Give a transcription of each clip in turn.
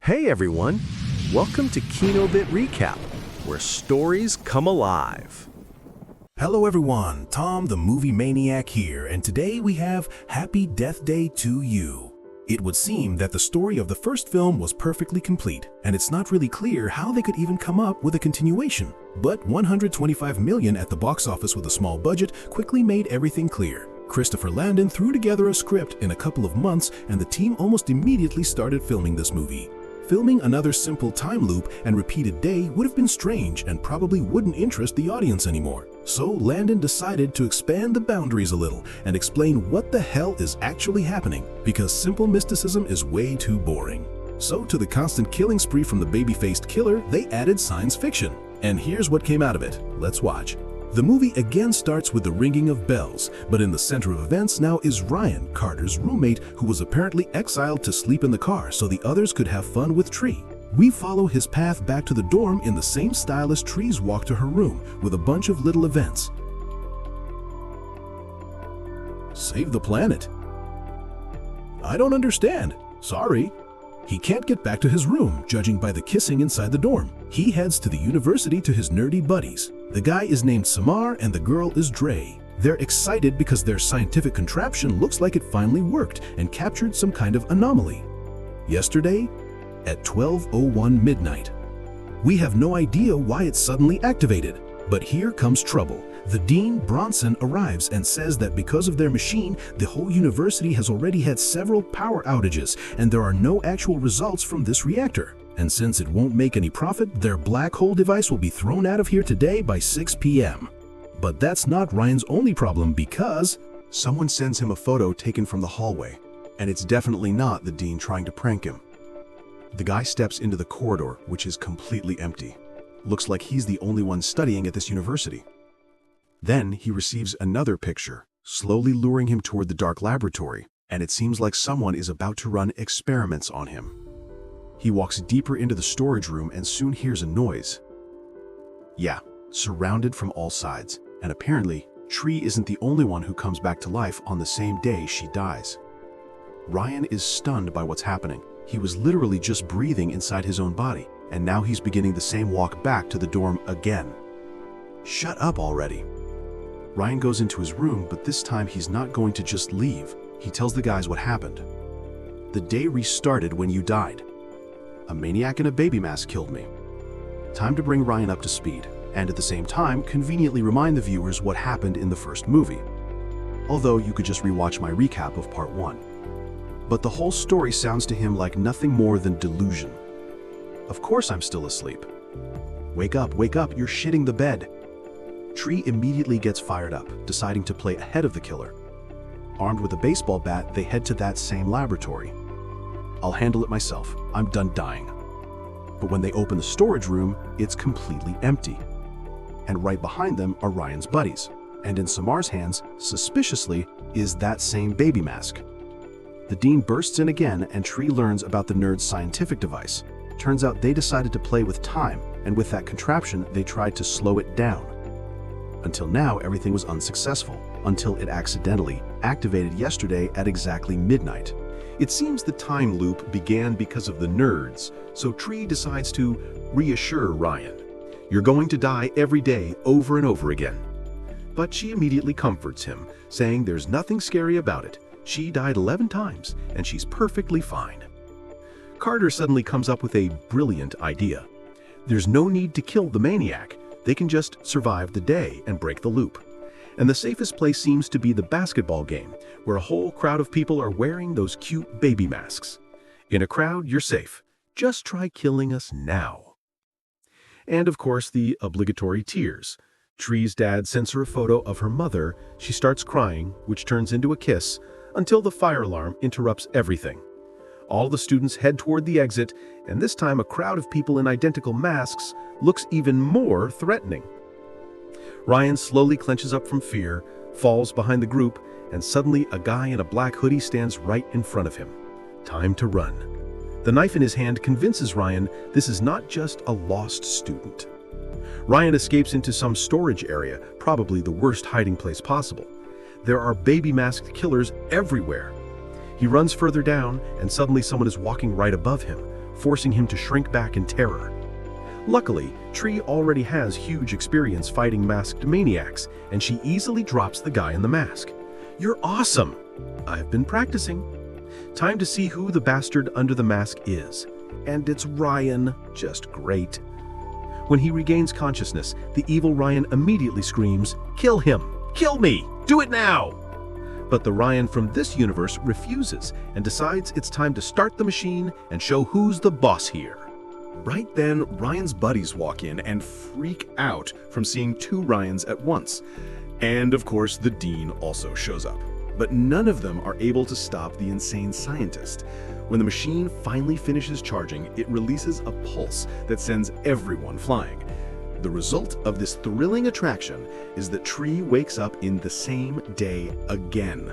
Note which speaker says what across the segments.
Speaker 1: Hey everyone, welcome to KinoBit Recap, where stories come alive.
Speaker 2: Hello everyone, Tom the Movie Maniac here, and today we have Happy Death Day to You. It would seem that the story of the first film was perfectly complete, and it's not really clear how they could even come up with a continuation. But $125 million at the box office with a small budget quickly made everything clear. Christopher Landon threw together a script in a couple of months, and the team almost immediately started filming this movie. Filming another simple time loop and repeated day would have been strange and probably wouldn't interest the audience anymore. So Landon decided to expand the boundaries a little and explain what the hell is actually happening, because simple mysticism is way too boring. So to the constant killing spree from the baby-faced killer, they added science fiction. And here's what came out of it. Let's watch. The movie again starts with the ringing of bells, but in the center of events now is Ryan, Carter's roommate, who was apparently exiled to sleep in the car so the others could have fun with Tree. We follow his path back to the dorm in the same style as Tree's walk to her room, with a bunch of little events. Save the planet? I don't understand. Sorry. He can't get back to his room, judging by the kissing inside the dorm. He heads to the university to his nerdy buddies. The guy is named Samar and the girl is Dre. They're excited because their scientific contraption looks like it finally worked and captured some kind of anomaly. Yesterday, at 12:01 midnight. We have no idea why it's suddenly activated, but here comes trouble. The dean, Bronson, arrives and says that because of their machine, the whole university has already had several power outages and there are no actual results from this reactor. And since it won't make any profit, their black hole device will be thrown out of here today by 6 p.m. But that's not Ryan's only problem, because
Speaker 3: someone sends him a photo taken from the hallway, and it's definitely not the dean trying to prank him. The guy steps into the corridor, which is completely empty. Looks like he's the only one studying at this university. Then he receives another picture, slowly luring him toward the dark laboratory, and it seems like someone is about to run experiments on him. He walks deeper into the storage room and soon hears a noise. Yeah, surrounded from all sides, and apparently, Tree isn't the only one who comes back to life on the same day she dies. Ryan is stunned by what's happening. He was literally just breathing inside his own body, and now he's beginning the same walk back to the dorm again. Shut up already. Ryan goes into his room, but this time he's not going to just leave. He tells the guys what happened. The day restarted when you died. A maniac in a baby mask killed me. Time to bring Ryan up to speed, and at the same time, conveniently remind the viewers what happened in the first movie. Although you could just rewatch my recap of part 1. But the whole story sounds to him like nothing more than delusion. Of course I'm still asleep. Wake up, you're shitting the bed. Tree immediately gets fired up, deciding to play ahead of the killer. Armed with a baseball bat, they head to that same laboratory. I'll handle it myself. I'm done dying. But when they open the storage room, it's completely empty. And right behind them are Ryan's buddies. And in Samar's hands, suspiciously, is that same baby mask. The dean bursts in again, and Tree learns about the nerd's scientific device. Turns out they decided to play with time, and with that contraption, they tried to slow it down. Until now, everything was unsuccessful, until it accidentally activated yesterday at exactly midnight. It seems the time loop began because of the nerds, so Tree decides to reassure Ryan. You're going to die every day over and over again. But she immediately comforts him, saying there's nothing scary about it. She died 11 times, and she's perfectly fine. Carter suddenly comes up with a brilliant idea. There's no need to kill the maniac. They can just survive the day and break the loop. And the safest place seems to be the basketball game, where a whole crowd of people are wearing those cute baby masks. In a crowd, you're safe. Just try killing us now. And of course, the obligatory tears. Tree's dad sends her a photo of her mother. She starts crying, which turns into a kiss, until the fire alarm interrupts everything. All the students head toward the exit, and this time a crowd of people in identical masks looks even more threatening. Ryan slowly clenches up from fear, falls behind the group, and suddenly a guy in a black hoodie stands right in front of him. Time to run. The knife in his hand convinces Ryan this is not just a lost student. Ryan escapes into some storage area, probably the worst hiding place possible. There are baby-masked killers everywhere. He runs further down, and suddenly someone is walking right above him. forcing him to shrink back in terror. Luckily, Tree already has huge experience fighting masked maniacs, and she easily drops the guy in the mask. "You're awesome! I've been practicing. Time to see who the bastard under the mask is. And it's Ryan, just great." When he regains consciousness, the evil Ryan immediately screams, "Kill him! Kill me! Do it now!" But the Ryan from this universe refuses and decides it's time to start the machine and show who's the boss here. Right then, Ryan's buddies walk in and freak out from seeing two Ryans at once. And of course, the Dean also shows up. But none of them are able to stop the insane scientist. When the machine finally finishes charging, it releases a pulse that sends everyone flying. The result of this thrilling attraction is that Tree wakes up in the same day again.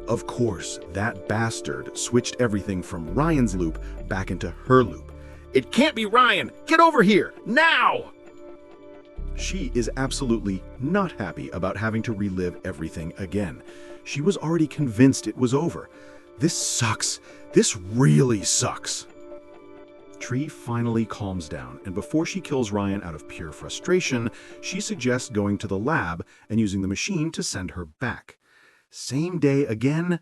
Speaker 3: Of course, that bastard switched everything from Ryan's loop back into her loop. "It can't be Ryan! Get over here, now!" She is absolutely not happy about having to relive everything again. She was already convinced it was over. This sucks. This really sucks. Tree finally calms down, and before she kills Ryan out of pure frustration, she suggests going to the lab and using the machine to send her back. Same day again.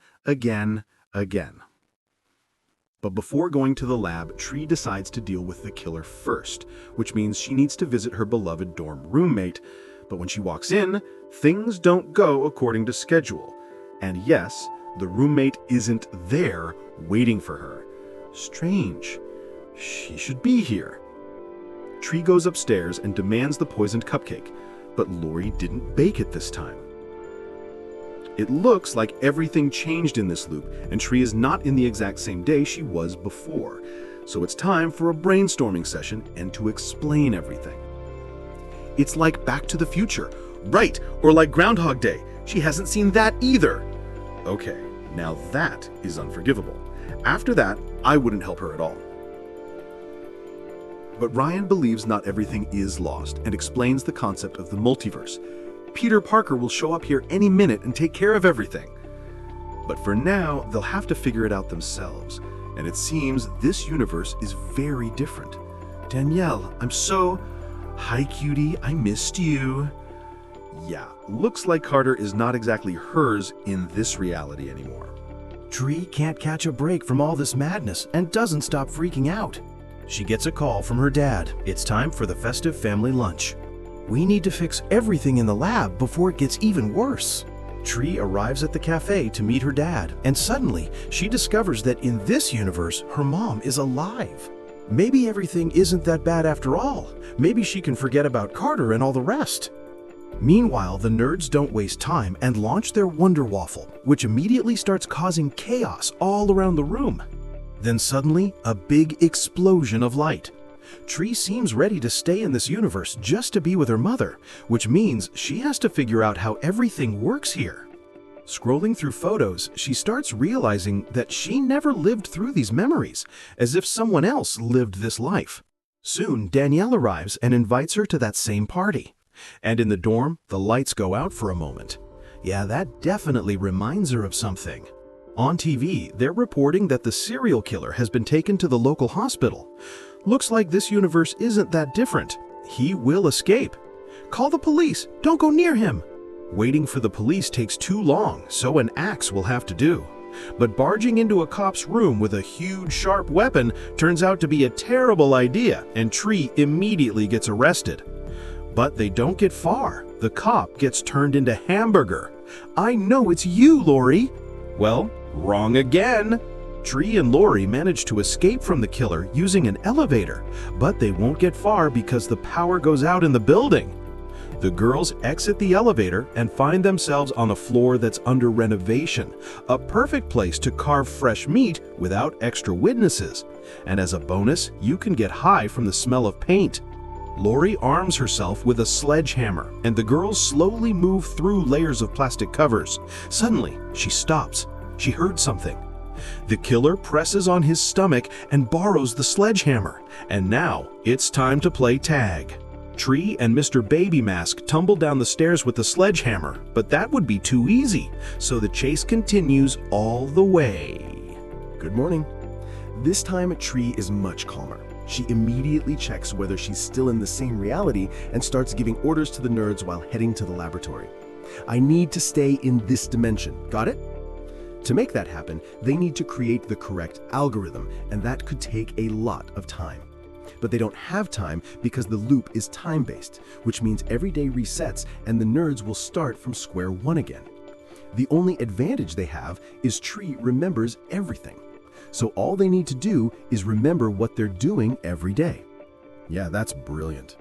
Speaker 3: But before going to the lab, Tree decides to deal with the killer first, which means she needs to visit her beloved dorm roommate. But when she walks in, things don't go according to schedule. And yes, the roommate isn't there waiting for her. Strange. She should be here. Tree goes upstairs and demands the poisoned cupcake, but Lori didn't bake it this time. It looks like everything changed in this loop, and Tree is not in the exact same day she was before. So it's time for a brainstorming session and to explain everything. It's like Back to the Future, right? Or like Groundhog Day. She hasn't seen that either. Okay, now that is unforgivable. After that, I wouldn't help her at all. But Ryan believes not everything is lost and explains the concept of the multiverse. Peter Parker will show up here any minute and take care of everything. But for now, they'll have to figure it out themselves. And it seems this universe is very different. Danielle, Hi, cutie, I missed you. Yeah, looks like Carter is not exactly hers in this reality anymore.
Speaker 2: Tree can't catch a break from all this madness and doesn't stop freaking out. She gets a call from her dad. It's time for the festive family lunch. We need to fix everything in the lab before it gets even worse. Tree arrives at the cafe to meet her dad, and suddenly she discovers that in this universe, her mom is alive. Maybe everything isn't that bad after all. Maybe she can forget about Carter and all the rest. Meanwhile, the nerds don't waste time and launch their Wonder Waffle, which immediately starts causing chaos all around the room. Then suddenly, a big explosion of light. Tree seems ready to stay in this universe just to be with her mother, which means she has to figure out how everything works here. Scrolling through photos, she starts realizing that she never lived through these memories, as if someone else lived this life. Soon, Danielle arrives and invites her to that same party. And in the dorm, the lights go out for a moment. Yeah, that definitely reminds her of something. On TV, they're reporting that the serial killer has been taken to the local hospital. Looks like this universe isn't that different. He will escape. Call the police. Don't go near him. Waiting for the police takes too long, so an axe will have to do. But barging into a cop's room with a huge, sharp weapon turns out to be a terrible idea, and Tree immediately gets arrested. But they don't get far. The cop gets turned into hamburger. I know it's you, Lori. Well, wrong again. Tree and Lori manage to escape from the killer using an elevator, but they won't get far because the power goes out in the building. The girls exit the elevator and find themselves on a floor that's under renovation, a perfect place to carve fresh meat without extra witnesses. And as a bonus, you can get high from the smell of paint. Lori arms herself with a sledgehammer, and the girls slowly move through layers of plastic covers. Suddenly, she stops. She heard something. The killer presses on his stomach and borrows the sledgehammer. And now, it's time to play tag. Tree and Mr. Baby Mask tumble down the stairs with the sledgehammer, but that would be too easy, so the chase continues all the way.
Speaker 3: Good morning.
Speaker 4: This time, Tree is much calmer. She immediately checks whether she's still in the same reality and starts giving orders to the nerds while heading to the laboratory. I need to stay in this dimension. Got it? To make that happen, they need to create the correct algorithm, and that could take a lot of time. But they don't have time because the loop is time-based, which means every day resets and the nerds will start from square one again. The only advantage they have is Tree remembers everything. So all they need to do is remember what they're doing every day. Yeah, that's brilliant.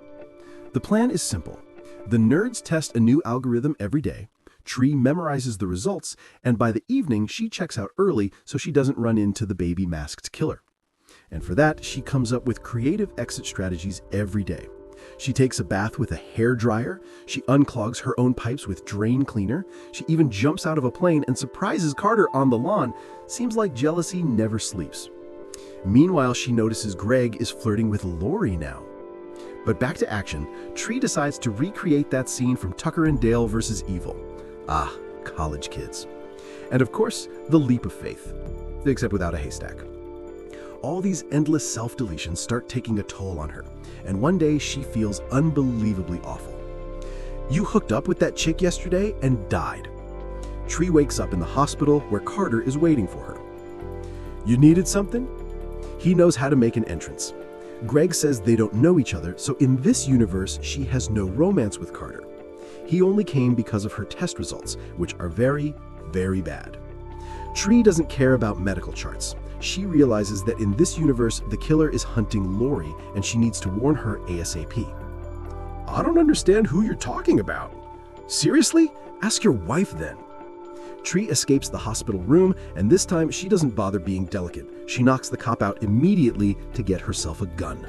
Speaker 4: The plan is simple. The nerds test a new algorithm every day, Tree memorizes the results, and by the evening she checks out early so she doesn't run into the baby masked killer. And for that, she comes up with creative exit strategies every day. She takes a bath with a hair dryer, she unclogs her own pipes with drain cleaner, she even jumps out of a plane and surprises Carter on the lawn. Seems like jealousy never sleeps. Meanwhile, she notices Greg is flirting with Lori now. But back to action, Tree decides to recreate that scene from Tucker and Dale versus Evil. Ah, college kids. And of course, the leap of faith. Except without a haystack. All these endless self-deletions start taking a toll on her, and one day she feels unbelievably awful. You hooked up with that chick yesterday and died. Tree wakes up in the hospital where Carter is waiting for her. You needed something? He knows how to make an entrance. Greg says they don't know each other, so in this universe, she has no romance with Carter. He only came because of her test results, which are very, very bad. Tree doesn't care about medical charts. She realizes that in this universe, the killer is hunting Lori, and she needs to warn her ASAP. I don't understand who you're talking about. Seriously? Ask your wife then. Tree escapes the hospital room, and this time she doesn't bother being delicate. She knocks the cop out immediately to get herself a gun.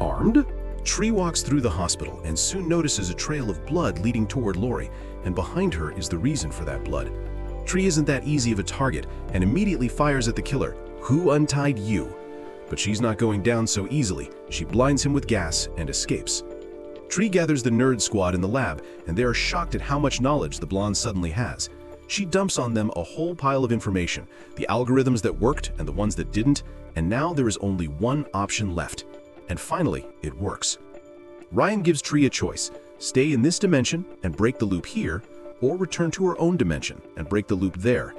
Speaker 4: Armed?
Speaker 2: Tree walks through the hospital and soon notices a trail of blood leading toward Lori, and behind her is the reason for that blood. Tree isn't that easy of a target and immediately fires at the killer. Who untied you? But she's not going down so easily. She blinds him with gas and escapes. Tree gathers the nerd squad in the lab, and they are shocked at how much knowledge the blonde suddenly has. She dumps on them a whole pile of information, the algorithms that worked and the ones that didn't, and now there is only one option left. And finally, it works. Ryan gives Tree a choice: stay in this dimension and break the loop here, or return to her own dimension and break the loop there.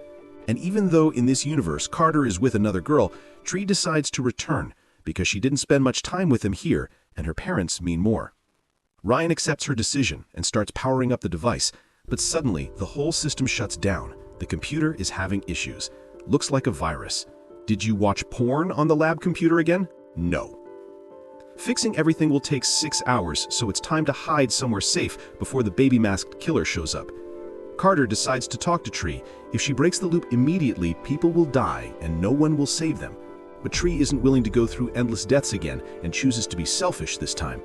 Speaker 2: And even though in this universe Carter is with another girl, Tree decides to return because she didn't spend much time with him here, and her parents mean more. Ryan accepts her decision and starts powering up the device, but suddenly the whole system shuts down. The computer is having issues. Looks like a virus. Did you watch porn on the lab computer again? No. Fixing everything will take 6 hours, so it's time to hide somewhere safe before the baby-masked killer shows up. Carter decides to talk to Tree. If she breaks the loop immediately, people will die and no one will save them. But Tree isn't willing to go through endless deaths again and chooses to be selfish this time.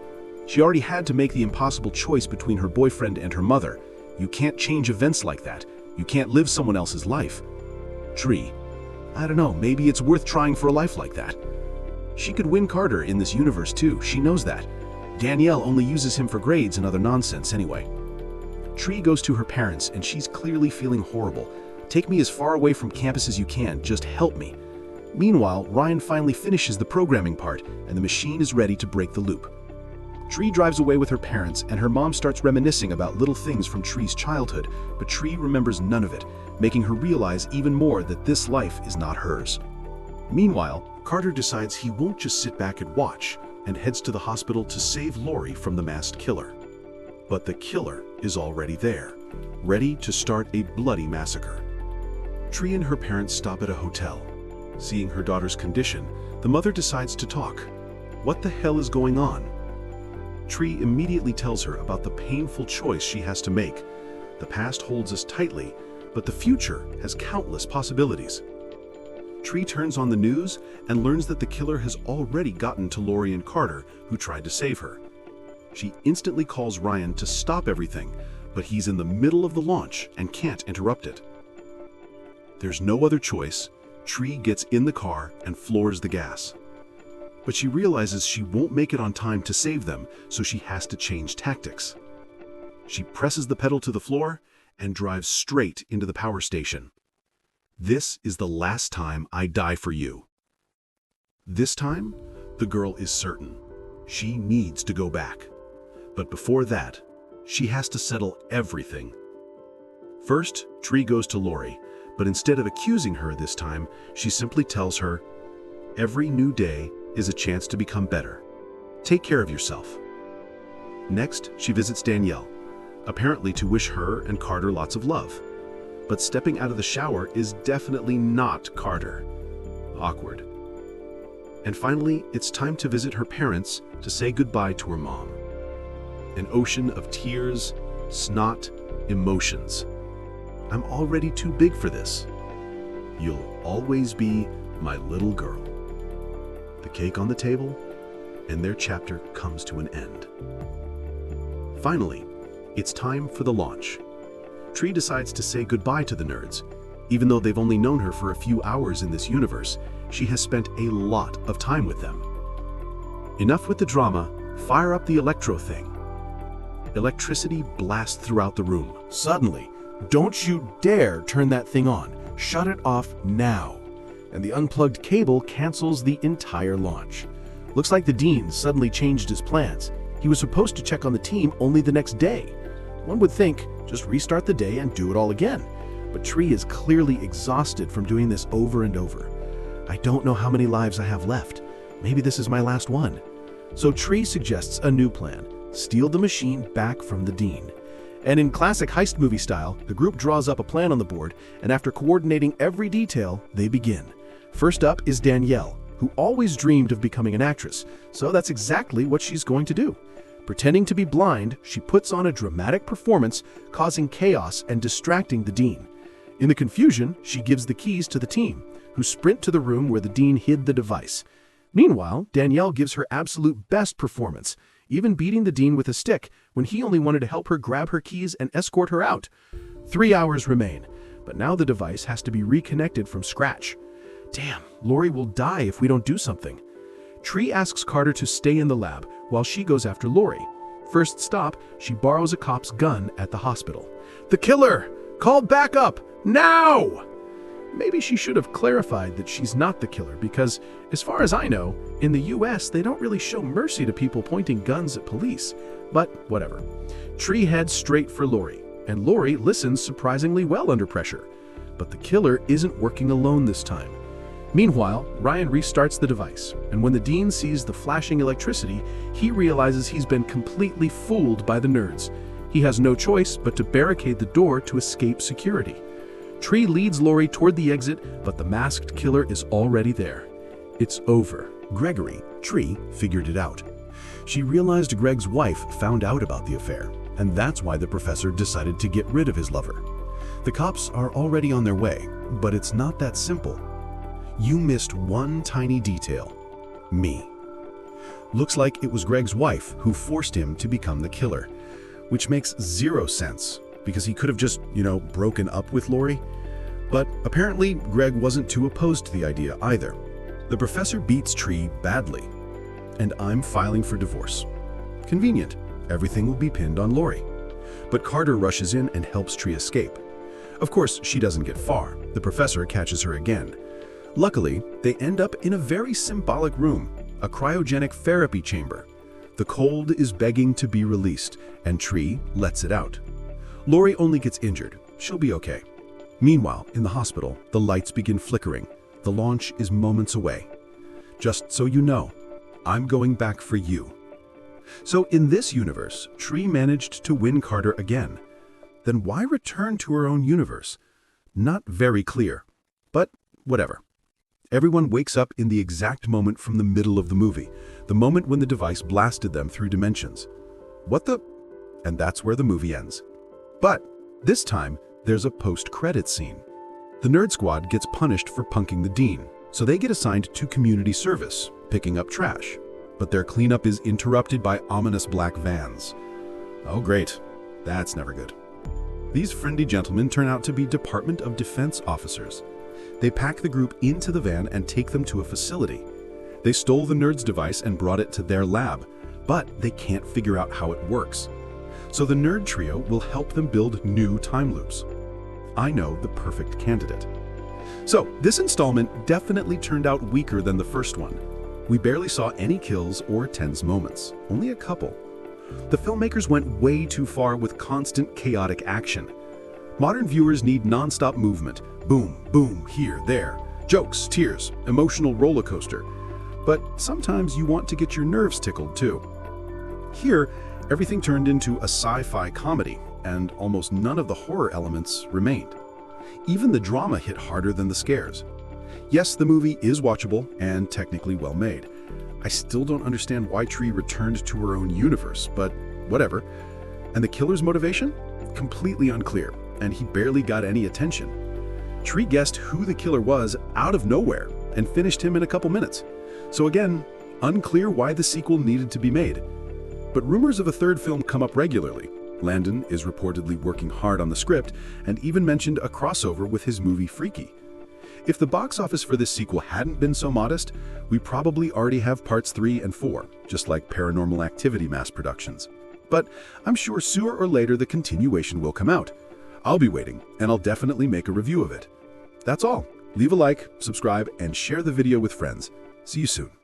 Speaker 2: She already had to make the impossible choice between her boyfriend and her mother. You can't change events like that. You can't live someone else's life. Tree, I don't know, maybe it's worth trying for a life like that. She could win Carter in this universe too, she knows that. Danielle only uses him for grades and other nonsense anyway. Tree goes to her parents and she's clearly feeling horrible. Take me as far away from campus as you can, just help me. Meanwhile, Ryan finally finishes the programming part and the machine is ready to break the loop. Tree drives away with her parents and her mom starts reminiscing about little things from Tree's childhood, but Tree remembers none of it, making her realize even more that this life is not hers. Meanwhile, Carter decides he won't just sit back and watch and heads to the hospital to save Lori from the masked killer. But the killer is already there, ready to start a bloody massacre. Tree and her parents stop at a hotel. Seeing her daughter's condition, the mother decides to talk. What the hell is going on? Tree immediately tells her about the painful choice she has to make. The past holds us tightly, but the future has countless possibilities. Tree turns on the news and learns that the killer has already gotten to Lori and Carter, who tried to save her. She instantly calls Ryan to stop everything, but he's in the middle of the launch and can't interrupt it. There's no other choice. Tree gets in the car and floors the gas. But she realizes she won't make it on time to save them, so she has to change tactics. She presses the pedal to the floor and drives straight into the power station. This is the last time I die for you.
Speaker 3: This time, the girl is certain. She needs to go back. But before that, she has to settle everything. First, Tree goes to Lori, but instead of accusing her this time, she simply tells her, "Every new day is a chance to become better. Take care of yourself." Next, she visits Danielle, apparently to wish her and Carter lots of love. But stepping out of the shower is definitely not Carter. Awkward. And finally, it's time to visit her parents to say goodbye to her mom. An ocean of tears, snot, emotions. I'm already too big for this. You'll always be my little girl. The cake on the table, and their chapter comes to an end. Finally, it's time for the launch. Tree decides to say goodbye to the nerds. Even though they've only known her for a few hours in this universe, she has spent a lot of time with them. Enough with the drama, fire up the electro thing. Electricity blasts throughout the room.
Speaker 2: Suddenly, don't you dare turn that thing on. Shut it off now. And the unplugged cable cancels the entire launch. Looks like the Dean suddenly changed his plans. He was supposed to check on the team only the next day. One would think, just restart the day and do it all again. But Tree is clearly exhausted from doing this over and over. I don't know how many lives I have left. Maybe this is my last one. So Tree suggests a new plan. Steal the machine back from the Dean. And in classic heist movie style, the group draws up a plan on the board, and after coordinating every detail, they begin. First up is Danielle, who always dreamed of becoming an actress, so that's exactly what she's going to do. Pretending to be blind, she puts on a dramatic performance, causing chaos and distracting the Dean. In the confusion, she gives the keys to the team, who sprint to the room where the Dean hid the device. Meanwhile, Danielle gives her absolute best performance, even beating the Dean with a stick when he only wanted to help her grab her keys and escort her out. 3 hours remain, but now the device has to be reconnected from scratch. Damn, Lori will die if we don't do something. Tree asks Carter to stay in the lab while she goes after Lori. First stop, she borrows a cop's gun at the hospital. The killer! Call backup! Now! Maybe she should have clarified that she's not the killer because, as far as I know, in the US they don't really show mercy to people pointing guns at police. But whatever. Tree heads straight for Lori, and Lori listens surprisingly well under pressure. But the killer isn't working alone this time. Meanwhile, Ryan restarts the device, and when the Dean sees the flashing electricity, he realizes he's been completely fooled by the nerds. He has no choice but to barricade the door to escape security. Tree leads Lori toward the exit, but the masked killer is already there. It's over.
Speaker 3: Gregory, Tree, figured it out. She realized Greg's wife found out about the affair, and that's why the professor decided to get rid of his lover. The cops are already on their way, but it's not that simple. You missed one tiny detail. Me. Looks like it was Greg's wife who forced him to become the killer, which makes zero sense, because he could have just, broken up with Lori. But apparently, Greg wasn't too opposed to the idea either. The professor beats Tree badly, and I'm filing for divorce. Convenient. Everything will be pinned on Lori. But Carter rushes in and helps Tree escape. Of course, she doesn't get far. The professor catches her again. Luckily, they end up in a very symbolic room, a cryogenic therapy chamber. The cold is begging to be released, and Tree lets it out. Lori only gets injured. She'll be okay. Meanwhile, in the hospital, the lights begin flickering. The launch is moments away. Just so you know, I'm going back for you. So in this universe, Tree managed to win Carter again. Then why return to her own universe? Not very clear, but whatever. Everyone wakes up in the exact moment from the middle of the movie, the moment when the device blasted them through dimensions. What the? And that's where the movie ends. But this time, there's a post-credit scene. The Nerd Squad gets punished for punking the Dean, so they get assigned to community service, picking up trash. But their cleanup is interrupted by ominous black vans. Oh great, that's never good. These friendly gentlemen turn out to be Department of Defense officers. They pack the group into the van and take them to a facility. They stole the Nerd's device and brought it to their lab, but they can't figure out how it works. So the Nerd Trio will help them build new time loops. I know the perfect candidate. So this installment definitely turned out weaker than the first one, We barely saw any kills or tense moments, only a couple. The filmmakers went way too far with constant chaotic action. Modern viewers need non-stop movement, boom, boom, here, there, jokes, tears, emotional roller coaster. But sometimes you want to get your nerves tickled too. Here, everything turned into a sci-fi comedy, and almost none of the horror elements remained. Even the drama hit harder than the scares. Yes, the movie is watchable and technically well made. I still don't understand why Tree returned to her own universe, but whatever. And the killer's motivation? Completely unclear, and he barely got any attention. Tree guessed who the killer was out of nowhere and finished him in a couple minutes. So again, unclear why the sequel needed to be made. But rumors of a third film come up regularly. Landon is reportedly working hard on the script and even mentioned a crossover with his movie Freaky. If the box office for this sequel hadn't been so modest, we probably already have parts 3 and 4, just like Paranormal Activity mass productions. But I'm sure sooner or later the continuation will come out. I'll be waiting, and I'll definitely make a review of it. That's all. Leave a like, subscribe, and share the video with friends. See you soon.